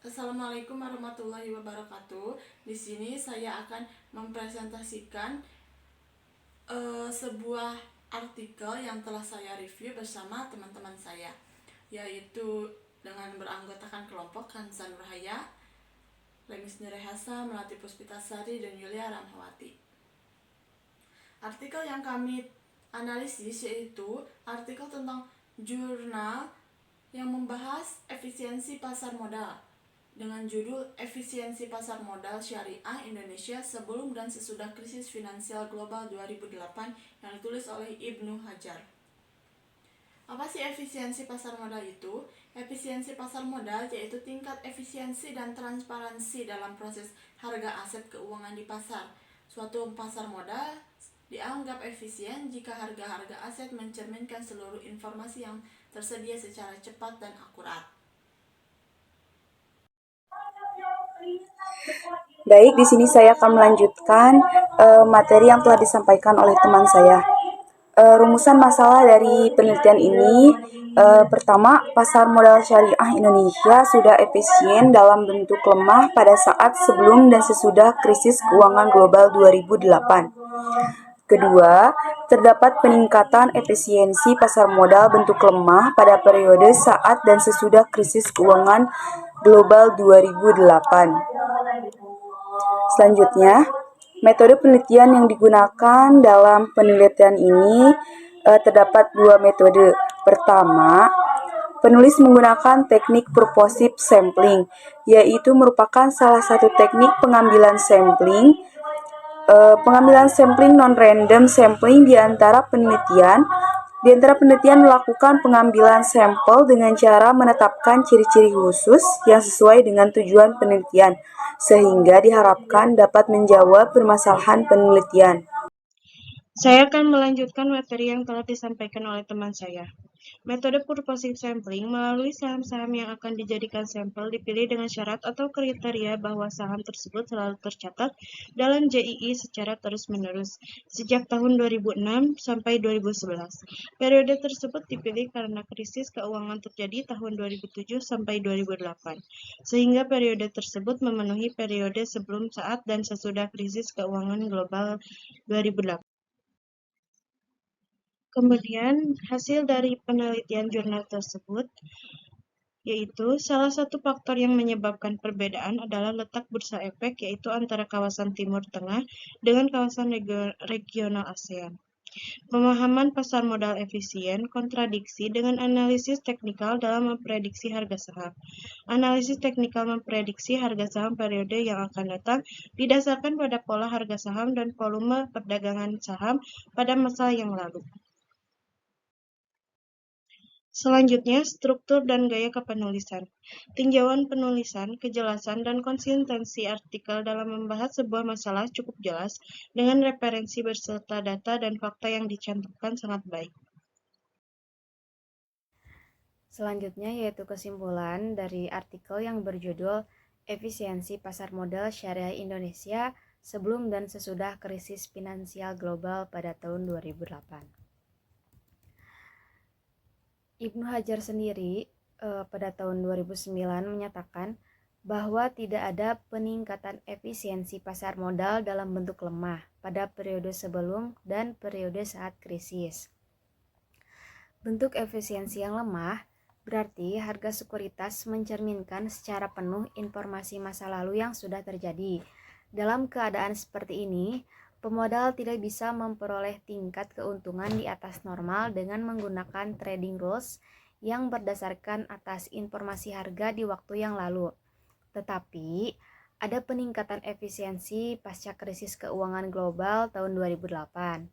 Assalamualaikum warahmatullahi wabarakatuh. Di sini saya akan mempresentasikan sebuah artikel yang telah saya review bersama teman-teman saya, yaitu dengan beranggotakan kelompok Kansa Nurhaya, Lemis Nurehasa, Melati Puspitasari, dan Yulia Ramhawati. Artikel yang kami analisis yaitu artikel tentang jurnal yang membahas efisiensi pasar modal dengan judul Efisiensi Pasar Modal Syariah Indonesia Sebelum dan Sesudah Krisis Finansial Global 2008 yang ditulis oleh Ibnu Hajar. Apa sih efisiensi pasar modal itu? Efisiensi pasar modal yaitu tingkat efisiensi dan transparansi dalam proses harga aset keuangan di pasar. Suatu pasar modal dianggap efisien jika harga-harga aset mencerminkan seluruh informasi yang tersedia secara cepat dan akurat. Baik, di sini saya akan melanjutkan materi yang telah disampaikan oleh teman saya. Rumusan masalah dari penelitian ini, pertama, pasar modal syariah Indonesia sudah efisien dalam bentuk lemah pada saat sebelum dan sesudah krisis keuangan global 2008. Kedua, terdapat peningkatan efisiensi pasar modal bentuk lemah pada periode saat dan sesudah krisis keuangan global 2008. Selanjutnya, metode penelitian yang digunakan dalam penelitian ini terdapat dua metode. Pertama, penulis menggunakan teknik purposive sampling, yaitu merupakan salah satu teknik pengambilan sampling non-random sampling di antara penelitian melakukan pengambilan sampel dengan cara menetapkan ciri-ciri khusus yang sesuai dengan tujuan penelitian, sehingga diharapkan dapat menjawab permasalahan penelitian. Saya akan melanjutkan materi yang telah disampaikan oleh teman saya. Metode purposive sampling melalui saham-saham yang akan dijadikan sampel dipilih dengan syarat atau kriteria bahwa saham tersebut selalu tercatat dalam JII secara terus-menerus sejak tahun 2006 sampai 2011. Periode tersebut dipilih karena krisis keuangan terjadi tahun 2007 sampai 2008, sehingga periode tersebut memenuhi periode sebelum, saat, dan sesudah krisis keuangan global 2008. Kemudian, hasil dari penelitian jurnal tersebut yaitu salah satu faktor yang menyebabkan perbedaan adalah letak bursa efek, yaitu antara kawasan Timur Tengah dengan kawasan regional ASEAN. Pemahaman pasar modal efisien kontradiksi dengan analisis teknikal dalam memprediksi harga saham. Analisis teknikal memprediksi harga saham periode yang akan datang didasarkan pada pola harga saham dan volume perdagangan saham pada masa yang lalu. Selanjutnya, struktur dan gaya kepenulisan. Tinjauan penulisan, kejelasan, dan konsistensi artikel dalam membahas sebuah masalah cukup jelas dengan referensi beserta data dan fakta yang dicantumkan sangat baik. Selanjutnya yaitu kesimpulan dari artikel yang berjudul Efisiensi Pasar Modal Syariah Indonesia Sebelum dan Sesudah Krisis Finansial Global pada tahun 2008. Ibnu Hajar sendiri pada tahun 2009 menyatakan bahwa tidak ada peningkatan efisiensi pasar modal dalam bentuk lemah pada periode sebelum dan periode saat krisis. Bentuk efisiensi yang lemah berarti harga sekuritas mencerminkan secara penuh informasi masa lalu yang sudah terjadi. Dalam keadaan seperti ini, pemodal tidak bisa memperoleh tingkat keuntungan di atas normal dengan menggunakan trading rules yang berdasarkan atas informasi harga di waktu yang lalu. Tetapi, ada peningkatan efisiensi pasca krisis keuangan global tahun 2008.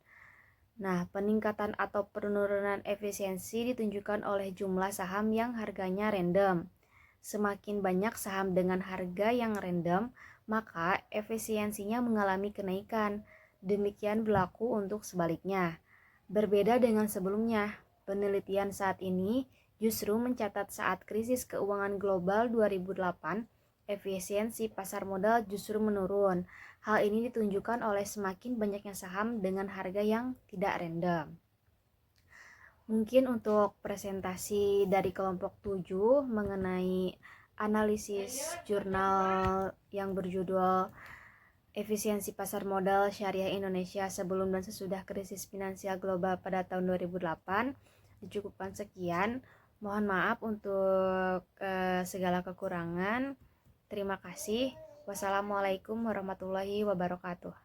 Nah, peningkatan atau penurunan efisiensi ditunjukkan oleh jumlah saham yang harganya random. Semakin banyak saham dengan harga yang random, maka efisiensinya mengalami kenaikan. Demikian berlaku untuk sebaliknya. Berbeda dengan sebelumnya, penelitian saat ini justru mencatat saat krisis keuangan global 2008, efisiensi pasar modal justru menurun. Hal ini ditunjukkan oleh semakin banyaknya saham dengan harga yang tidak random. Mungkin untuk presentasi dari kelompok 7 mengenai analisis jurnal yang berjudul Efisiensi Pasar Modal Syariah Indonesia sebelum dan sesudah krisis finansial global pada tahun 2008. Dicukupkan sekian. Mohon maaf untuk segala kekurangan. Terima kasih. Wassalamualaikum warahmatullahi wabarakatuh.